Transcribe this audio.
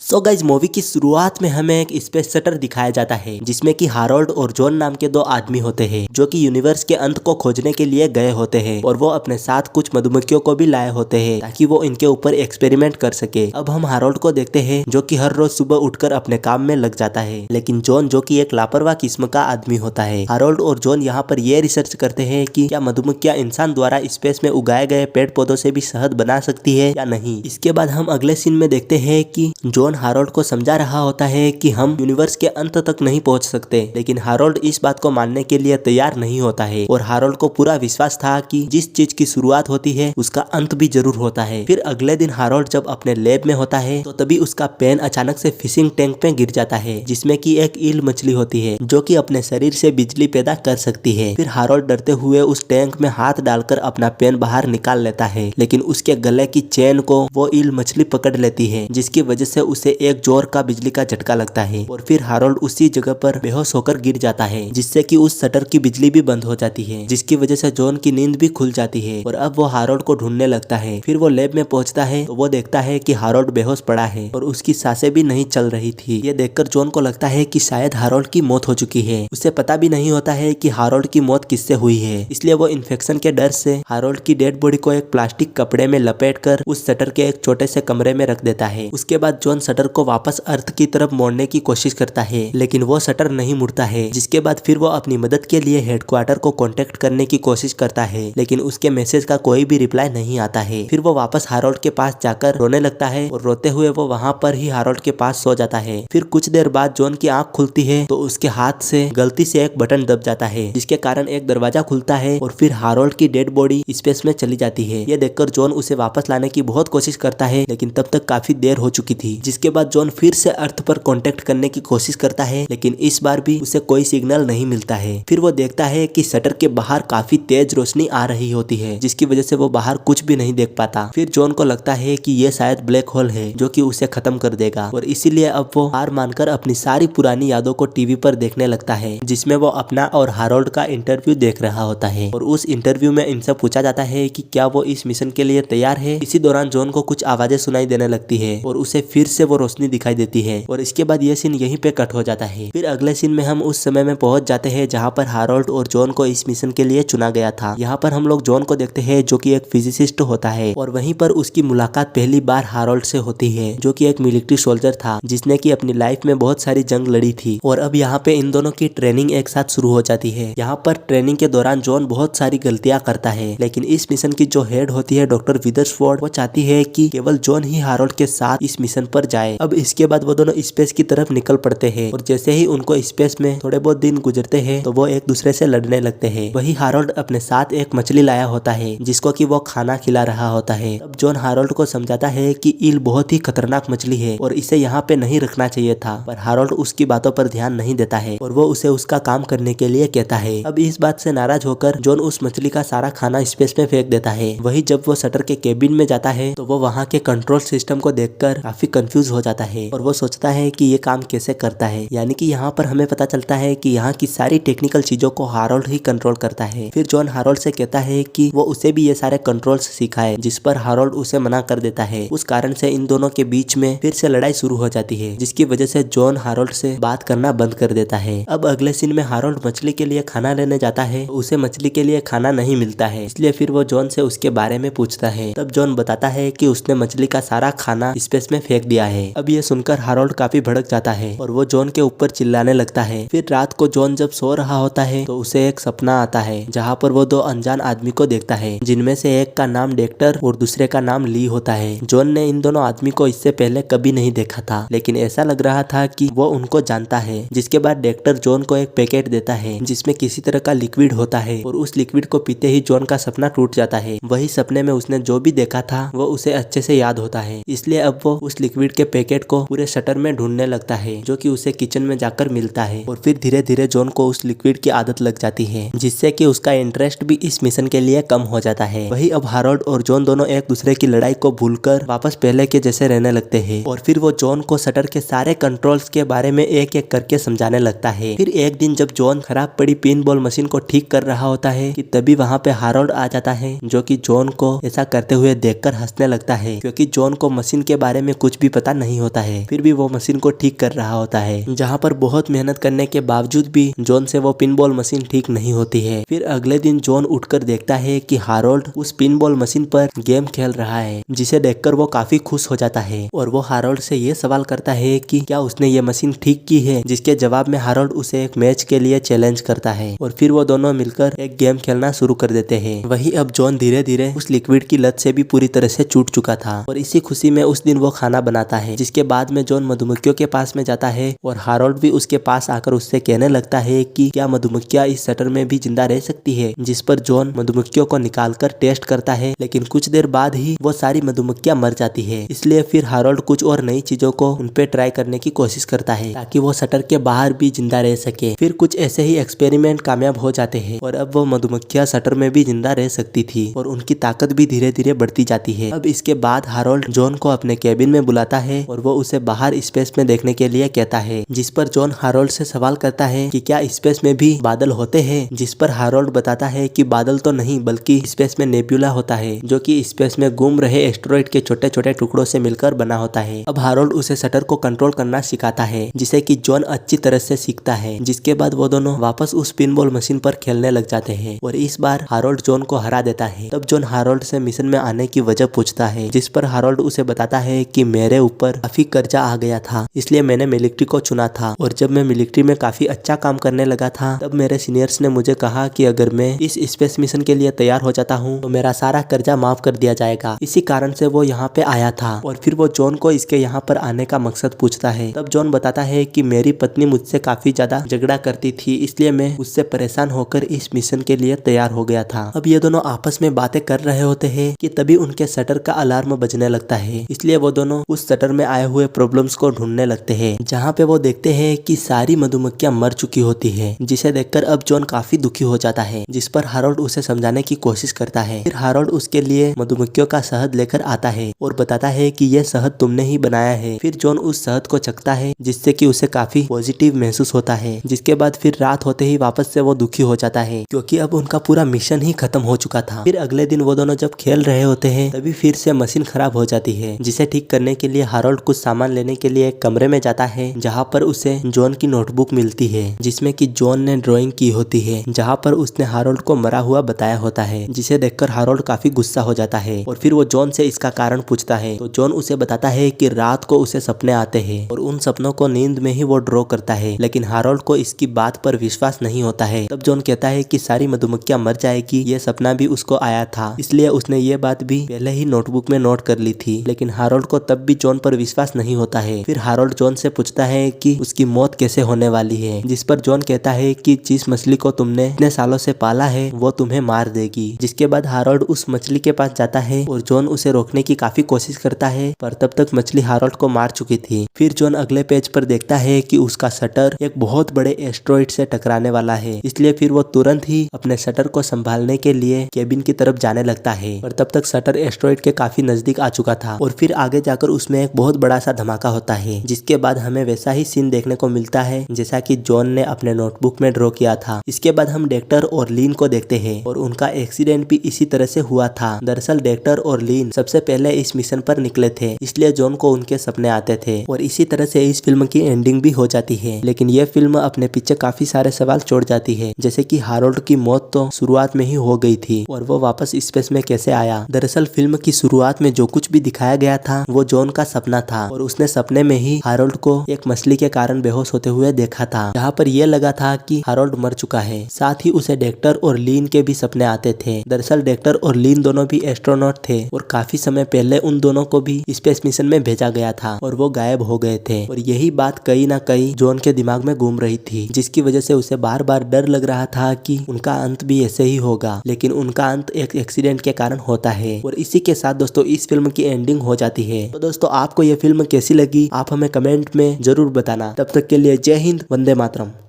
So guys movie की शुरुआत में हमें एक स्पेस शटर दिखाया जाता है जिसमें कि हारोल्ड और जॉन नाम के दो आदमी होते हैं जो कि यूनिवर्स के अंत को खोजने के लिए गए होते हैं और वो अपने साथ कुछ मधुमक्खियों को भी लाए होते हैं ताकि वो इनके ऊपर एक्सपेरिमेंट कर सके। अब हम हारोल्ड को देखते हैं जो कि हर रोज सुबह उठकर अपने काम में लग जाता है, लेकिन जॉन जो कि एक लापरवाह किस्म का आदमी होता है। हारोल्ड और जॉन यहाँ पर ये रिसर्च करते हैं कि क्या मधुमक्खियाँ इंसान द्वारा स्पेस में उगाए गए पेड़ पौधों से भी शहद बना सकती है या नहीं। इसके बाद हम अगले सीन में देखते हैं कि जॉन हारोल्ड को समझा रहा होता है कि हम यूनिवर्स के अंत तक नहीं पहुंच सकते, लेकिन हारोल्ड इस बात को मानने के लिए तैयार नहीं होता है और हारोल्ड को पूरा विश्वास था कि जिस चीज की शुरुआत होती है उसका अंत भी जरूर होता है। फिर अगले दिन हारोल्ड जब अपने लैब में होता है तो तभी उसका पेन अचानक से फिशिंग टैंक पे गिर जाता है जिसमें कि एक ईल मछली होती है जो कि अपने शरीर से बिजली पैदा कर सकती है। फिर हारोल्ड डरते हुए उस टैंक में हाथ डालकर अपना पेन बाहर निकाल लेता है, लेकिन उसके गले की चेन को वो ईल मछली पकड़ लेती है जिसकी वजह से उसे एक जोर का बिजली का झटका लगता है और फिर हारोल्ड उसी जगह पर बेहोश होकर गिर जाता है जिससे कि उस शटर की बिजली भी बंद हो जाती है जिसकी वजह से जॉन की नींद भी खुल जाती है और अब वो हारोल्ड को ढूंढने लगता है। फिर वो लैब में पहुंचता है तो वो देखता है कि हारोल्ड बेहोश पड़ा है और उसकी सांसें भी नहीं चल रही थी। ये देखकर जॉन को लगता है कि शायद हारोल्ड की मौत हो चुकी है। उसे पता भी नहीं होता है कि हारोल्ड की मौत किससे हुई है, इसलिए वो इन्फेक्शन के डर से हारोल्ड की डेड बॉडी को एक प्लास्टिक कपड़े में लपेटकर उस शटर के एक छोटे से कमरे में रख देता है। उसके बाद जॉन शटर को वापस अर्थ की तरफ मोड़ने की कोशिश करता है, लेकिन वो शटर नहीं मुड़ता है। जिसके बाद फिर वो अपनी मदद के लिए हेडक्वार्टर को कांटेक्ट करने की कोशिश करता है, लेकिन उसके मैसेज का कोई भी रिप्लाई नहीं आता है। फिर वो वापस हारोल्ड के पास जाकर रोने लगता है और रोते हुए वो वहाँ पर ही हारोल्ड के पास सो जाता है। फिर कुछ देर बाद जॉन की आंख खुलती है तो उसके हाथ से गलती से एक बटन दब जाता है जिसके कारण एक दरवाजा खुलता है और फिर हारोल्ड की डेड बॉडी स्पेस में चली जाती है। ये देखकर जॉन उसे वापस लाने की बहुत कोशिश करता है, लेकिन तब तक काफी देर हो चुकी थी। जिसके बाद जॉन फिर से अर्थ पर कांटेक्ट करने की कोशिश करता है, लेकिन इस बार भी उसे कोई सिग्नल नहीं मिलता है। फिर वो देखता है कि शटर के बाहर काफी तेज रोशनी आ रही होती है जिसकी वजह से वो बाहर कुछ भी नहीं देख पाता। फिर जॉन को लगता है कि ये शायद ब्लैक होल है जो कि उसे खत्म कर देगा और इसीलिए अब वो हार मानकर अपनी सारी पुरानी यादों को टीवी पर देखने लगता है जिसमें वो अपना और हारोल्ड का इंटरव्यू देख रहा होता है। और उस इंटरव्यू में इनसे पूछा जाता है कि क्या वो इस मिशन के लिए तैयार है। इसी दौरान जॉन को कुछ आवाजें सुनाई देने लगती है और उसे फिर से वो रोशनी दिखाई देती है और इसके बाद ये सीन यहीं पे कट हो जाता है। फिर अगले सीन में हम उस समय में पहुंच जाते हैं जहां पर हारोल्ड और जॉन को इस मिशन के लिए चुना गया था। यहाँ पर हम लोग जॉन को देखते हैं जो कि एक फिजिसिस्ट होता है और वहीं पर उसकी मुलाकात पहली बार हारोल्ड से होती है जो कि एक मिलिट्री सोल्जर था जिसने की अपनी लाइफ में बहुत सारी जंग लड़ी थी। और अब यहाँ पे इन दोनों की ट्रेनिंग एक साथ शुरू हो जाती है। यहाँ पर ट्रेनिंग के दौरान जॉन बहुत सारी गलतियां करता है, लेकिन इस मिशन की जो हेड होती है डॉक्टर विदर्सफोर्ड, वो चाहती है कि केवल जॉन ही हारोल्ड के साथ इस मिशन पर जाए। अब इसके बाद वो दोनों स्पेस की तरफ निकल पड़ते हैं और जैसे ही उनको स्पेस में थोड़े बहुत दिन गुजरते हैं तो वो एक दूसरे से लड़ने लगते हैं। वही हारोल्ड अपने साथ एक मछली लाया होता है जिसको कि वो खाना खिला रहा होता है। अब जॉन हारोल्ड को समझाता है कि ईल बहुत ही खतरनाक मछली है और इसे यहाँ पे नहीं रखना चाहिए था, पर हारोल्ड उसकी बातों पर ध्यान नहीं देता है और वो उसे उसका काम करने के लिए कहता है। अब इस बात से नाराज होकर जॉन उस मछली का सारा खाना स्पेस में फेंक देता है। वही जब वो शटर के केबिन में जाता है तो वो वहाँ के कंट्रोल सिस्टम को देखकर काफी कंफ्यूज हो जाता है और वो सोचता है कि ये काम कैसे करता है। यानी कि यहाँ पर हमें पता चलता है कि यहाँ की सारी टेक्निकल चीजों को हारोल्ड ही कंट्रोल करता है। फिर जॉन हारोल्ड से कहता है कि वो उसे भी ये सारे कंट्रोल्स सिखाए, जिस पर हारोल्ड उसे मना कर देता है। उस कारण से इन दोनों के बीच में फिर से लड़ाई शुरू हो जाती है जिसकी वजह से जॉन हारोल्ड से बात करना बंद कर देता है। अब अगले सीन में हारोल्ड मछली के लिए खाना लेने जाता है, उसे मछली के लिए खाना नहीं मिलता है, इसलिए फिर वो जॉन से उसके बारे में पूछता है। तब जॉन बताता है कि उसने मछली का सारा खाना स्पेस में फेंक दिया है। अब ये सुनकर हारोल्ड काफी भड़क जाता है और वो जॉन के ऊपर चिल्लाने लगता है। फिर रात को जॉन जब सो रहा होता है तो उसे एक सपना आता है जहाँ पर वो दो अनजान आदमी को देखता है जिनमें से एक का नाम डेक्टर और दूसरे का नाम ली होता है। जॉन ने इन दोनों आदमी को इससे पहले कभी नहीं देखा था, लेकिन ऐसा लग रहा था कि वो उनको जानता है। जिसके बाद डेक्टर जॉन को एक पैकेट देता है जिसमें किसी तरह का लिक्विड होता है और उस लिक्विड को पीते ही जॉन का सपना टूट जाता है। वही सपने में उसने जो भी देखा था वो उसे अच्छे से याद होता है, इसलिए अब वो उस लिक्विड के पैकेट को पूरे शटर में ढूंढने लगता है जो कि उसे किचन में जाकर मिलता है। और फिर धीरे धीरे जॉन को उस लिक्विड की आदत लग जाती है जिससे कि उसका इंटरेस्ट भी इस मिशन के लिए कम हो जाता है। वही अब हारोल्ड और जॉन दोनों एक दूसरे की लड़ाई को भूलकर वापस पहले के जैसे रहने लगते हैं और फिर वो जॉन को शटर के सारे कंट्रोल्स के बारे में एक एक करके समझाने लगता है। फिर एक दिन जब जॉन खराब पड़ी पिन बॉल मशीन को ठीक कर रहा होता है कि तभी वहाँ पे हारोल्ड आ जाता है जो कि जॉन को ऐसा करते हुए देखकर हंसने लगता है क्योंकि जॉन को मशीन के बारे में कुछ भी पता नहीं होता है, फिर भी वो मशीन को ठीक कर रहा होता है, जहाँ पर बहुत मेहनत करने के बावजूद भी जॉन से वो पिनबॉल मशीन ठीक नहीं होती है। फिर अगले दिन जॉन उठकर देखता है कि हारोल्ड उस पिनबॉल मशीन पर गेम खेल रहा है, जिसे देखकर वो काफी खुश हो जाता है और वो हारोल्ड से ये सवाल करता है कि क्या उसने ये मशीन ठीक की है, जिसके जवाब में हारोल्ड उसे एक मैच के लिए चैलेंज करता है और फिर वो दोनों मिलकर एक गेम खेलना शुरू कर देते हैं। वहीं अब जॉन धीरे धीरे उस लिक्विड की लत से भी पूरी तरह से छूट चुका था और इसी खुशी में उस दिन वो खाना बनाता है, जिसके बाद में जॉन मधुमक्खियों के पास में जाता है और हारोल्ड भी उसके पास आकर उससे कहने लगता है कि क्या मधुमक्खियां इस शटर में भी जिंदा रह सकती है, जिस पर जॉन मधुमक्खियों को निकालकर टेस्ट करता है, लेकिन कुछ देर बाद ही वो सारी मधुमक्खियां मर जाती है। इसलिए फिर हारोल्ड कुछ और नई चीजों को उन पे ट्राई करने की कोशिश करता है ताकि वो शटर के बाहर भी जिंदा रह सके। फिर कुछ ऐसे ही एक्सपेरिमेंट कामयाब हो जाते हैं और अब वो मधुमक्खियां शटर में भी जिंदा रह सकती थी और उनकी ताकत भी धीरे धीरे बढ़ती जाती है। अब इसके बाद हारोल्ड जॉन को अपने केबिन में बुलाता है और वो उसे बाहर स्पेस में देखने के लिए कहता है, जिस पर जॉन हारोल्ड से सवाल करता है कि क्या स्पेस में भी बादल होते हैं, जिस पर हारोल्ड बताता है कि बादल तो नहीं बल्कि स्पेस में नेब्यूला होता है, जो कि स्पेस में घूम रहे एस्टेरॉइड के छोटे छोटे टुकड़ों से मिलकर बना होता है। अब हारोल्ड उसे शटर को कंट्रोल करना सिखाता है, जिसे कि जॉन अच्छी तरह से सीखता है, जिसके बाद वो दोनों वापस उस पिनबॉल मशीन पर खेलने लग जाते हैं और इस बार हारोल्ड जॉन को हरा देता है। तब जॉन हारोल्ड से मिशन में आने की वजह पूछता है, जिस पर हारोल्ड उसे बताता है कि मेरे ऊपर काफी कर्जा आ गया था, इसलिए मैंने मिलिट्री को चुना था और जब मैं मिलिट्री में काफी अच्छा काम करने लगा था तब मेरे सीनियर्स ने मुझे कहा कि अगर मैं इस स्पेस मिशन के लिए तैयार हो जाता हूँ तो मेरा सारा कर्जा माफ कर दिया जाएगा। इसी कारण से वो यहाँ पे आया था और फिर वो जॉन को इसके यहाँ पर आने का मकसद पूछता है। तब जॉन बताता है कि मेरी पत्नी मुझसे काफी ज्यादा झगड़ा करती थी, इसलिए मैं उससे परेशान होकर इस मिशन के लिए तैयार हो गया था। अब ये दोनों आपस में बातें कर रहे होते हैं कि तभी उनके शटर का अलार्म बजने लगता है, इसलिए वो दोनों उस शटर में आए हुए प्रॉब्लम्स को ढूंढने लगते हैं, जहाँ पे वो देखते हैं कि सारी मधुमक्खियां मर चुकी होती है, जिसे देखकर अब जॉन काफी दुखी हो जाता है, जिस पर हारोल्ड उसे समझाने की कोशिश करता है। फिर हारोल्ड उसके लिए मधुमक्खियों का शहद लेकर आता है और बताता है कि यह शहद तुमने ही बनाया है। फिर जॉन उस शहद को चखता है, जिससे कि उसे काफी पॉजिटिव महसूस होता है, जिसके बाद फिर रात होते ही वापस से वो दुखी हो जाता है, क्योंकि अब उनका पूरा मिशन ही खत्म हो चुका था। फिर अगले दिन वो दोनों जब खेल रहे होते हैं तभी फिर से मशीन खराब हो जाती है, जिसे ठीक करने के लिए हारोल्ड कुछ सामान लेने के लिए एक कमरे में जाता है, जहाँ पर उसे जॉन की नोटबुक मिलती है, जिसमें कि जॉन ने ड्राइंग की होती है, जहाँ पर उसने हारोल्ड को मरा हुआ बताया होता है, जिसे देखकर हारोल्ड काफी गुस्सा हो जाता है और फिर वो जॉन से इसका कारण पूछता है। तो जॉन उसे बताता है कि रात को उसे सपने आते हैं और उन सपनों को नींद में ही वो ड्रॉ करता है, लेकिन हारोल्ड को इसकी बात पर विश्वास नहीं होता है। तब जॉन कहता है कि सारी मधुमक्खियां मर जाएगी, ये सपना भी उसको आया था, इसलिए उसने ये बात भी पहले ही नोटबुक में नोट कर ली थी, लेकिन हारोल्ड को तब भी जॉन पर विश्वास नहीं होता है। फिर हारोल्ड जॉन से पूछता है कि उसकी मौत कैसे होने वाली है, जिस पर जॉन कहता है कि जिस मछली को तुमने इतने सालों से पाला है वो तुम्हें मार देगी। जिसके बाद हारोल्ड उस मछली के पास जाता है और जॉन उसे रोकने की काफी कोशिश करता है, पर तब तक मछली हारोल्ड को मार चुकी थी। फिर जॉन अगले पेज पर देखता है कि उसका शटर एक बहुत बड़े एस्टेरॉइड से टकराने वाला है, इसलिए फिर वो तुरंत ही अपने शटर को संभालने के लिए केबिन की तरफ जाने लगता है, और तब तक शटर एस्टेरॉइड के काफी नजदीक आ चुका था और फिर आगे जाकर उसमें एक बहुत बड़ा सा धमाका होता है, जिसके बाद हमें वैसा ही सीन देखने को मिलता है जैसा कि जॉन ने अपने नोटबुक में ड्रॉ किया था। इसके बाद हम डेक्टर और लीन को देखते हैं और उनका एक्सीडेंट भी इसी तरह से हुआ था। दरअसल डेक्टर और लीन सबसे पहले इस मिशन पर निकले थे, इसलिए जॉन को उनके सपने आते थे और इसी तरह से इस फिल्म की एंडिंग भी हो जाती है। लेकिन यह फिल्म अपने पीछे काफी सारे सवाल छोड़ जाती है, जैसे कि हारोल्ड की मौत तो शुरुआत में ही हो गई थी और वो वापस स्पेस में कैसे आया। दरअसल फिल्म की शुरुआत में जो कुछ भी दिखाया गया था वो जॉन का सपना था और उसने सपने में ही हारोल्ड को एक मछली के कारण बेहोश होते हुए देखा था, जहाँ पर यह लगा था कि हारोल्ड मर चुका है। साथ ही उसे डेक्टर और लीन के भी सपने आते थे। दरअसल डेक्टर और लीन दोनों भी एस्ट्रोनॉट थे और काफी समय पहले उन दोनों को भी स्पेस मिशन में भेजा गया था और वो गायब हो गए थे, और यही बात कहीं ना कहीं जॉन के दिमाग में घूम रही थी, जिसकी वजह से उसे बार बार डर लग रहा था कि उनका अंत भी ऐसे ही होगा। लेकिन उनका अंत एक एक्सीडेंट के कारण होता है। और इसी के साथ दोस्तों इस फिल्म की एंडिंग हो जाती है। तो दोस्तों आपको ये फिल्म कैसी लगी आप हमें कमेंट में जरूर बताना। तब तक के लिए जय हिंद, वंदे मातरम।